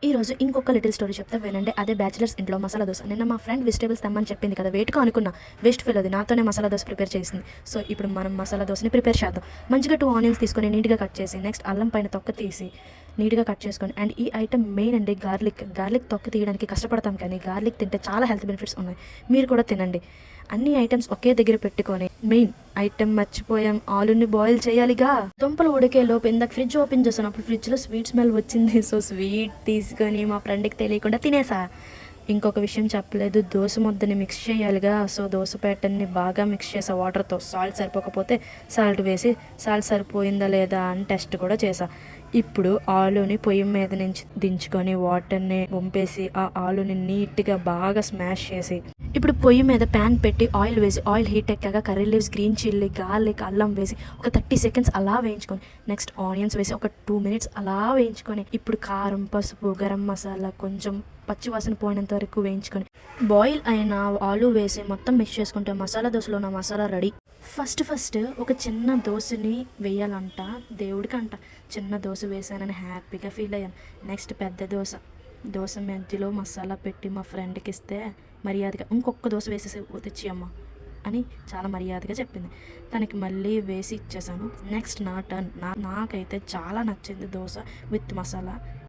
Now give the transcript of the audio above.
ఈరోజు ఇంకొక little story చెప్తా వినండి. అదే బ్యాచిలర్స్ ఇంట్లో మసాలా దోశ. నిన్న మా ఫ్రెండ్ వెజిటేబుల్స్ తెమ్మని చెప్పింది కదా, వెయిట్గా అనుకున్నా. వేస్ట్ ఫీల్ అది నాతోనే మసాలా దోశ ప్రిపేర్ చేసింది. సో ఇప్పుడు మనం మసాలా దోశని ప్రిపేర్ చేద్దాం. మంచిగా 2 ఆనియన్స్ తీసుకొని నీట్గా కట్ చేసి, నెక్స్ట్ అల్లం పైన తొక్క తీసి నీట్గా కట్ చేసుకొని, అండ్ ఈ ఐటమ్ మెయిన్ అండి గార్లిక్ తొక్క తీయడానికి కష్టపడతాం, కానీ గార్లిక్ తింటే చాలా హెల్త్ బెనిఫిట్స్ ఉన్నాయి. మీరు కూడా తినండి. అన్ని ఐటమ్స్ ఒకే దగ్గర పెట్టుకొని, మెయిన్ ఐటమ్ మర్చిపోయాం, ఆలుని బాయిల్ చేయాలిగా. దుంపలు ఉడికే లోపు ఇందాక ఫ్రిడ్జ్ ఓపెన్ చేశాను, అప్పుడు ఫ్రిడ్జ్లో స్వీట్ స్మెల్ వచ్చింది. సో స్వీట్ తీసుకొని మా ఫ్రెండ్కి తెలియకుండా తినేసా. ఇంకొక విషయం చెప్పలేదు, దోశ ముద్దని మిక్స్ చేయాలిగా. సో దోశ ప్యాటర్ని బాగా మిక్స్ చేసా వాటర్తో. సాల్ట్ సరిపోకపోతే సాల్ట్ వేసి, సాల్ట్ సరిపోయిందా లేదా అని టెస్ట్ కూడా చేసా. ఇప్పుడు ఆలుని పొయ్యి మీద నుంచి దించుకొని వాటర్ని వంపేసి, ఆ ఆలుని నీట్గా బాగా స్మాష్ చేసి, ఇప్పుడు పొయ్యి మీద ప్యాన్ పెట్టి ఆయిల్ వేసి, ఆయిల్ హీట్ ఎక్కాక curry leaves, green chilli, garlic, అల్లం వేసి ఒక 30 సెకండ్స్ అలా వేయించుకొని, నెక్స్ట్ ఆనియన్స్ వేసి ఒక 2 మినిట్స్ అలా వేయించుకొని, ఇప్పుడు కారం, పసుపు, గరం మసాలా, కొంచెం పచ్చివాసన పోయినంత వరకు వేయించుకొని, బాయిల్ అయిన ఆలు వేసి మొత్తం మిక్స్ చేసుకుంటే మసాలా దోశలో నా మసాలా రెడీ. ఫస్ట్ ఒక చిన్న దోశని వేయాలంట, దేవుడికి అంట. చిన్న దోశ వేసానని హ్యాపీగా ఫీల్ అయ్యాను. నెక్స్ట్ పెద్ద దోశ మధ్యలో మసాలా పెట్టి మా ఫ్రెండ్కి ఇస్తే మర్యాదగా ఇంకొక దోశ వేసేసి తెచ్చి అమ్మ అని చాలా మర్యాదగా చెప్పింది. తనకి మళ్ళీ వేసి ఇచ్చేసాను. నెక్స్ట్ నా టర్న్. నాకైతే చాలా నచ్చింది దోశ విత్ మసాలా.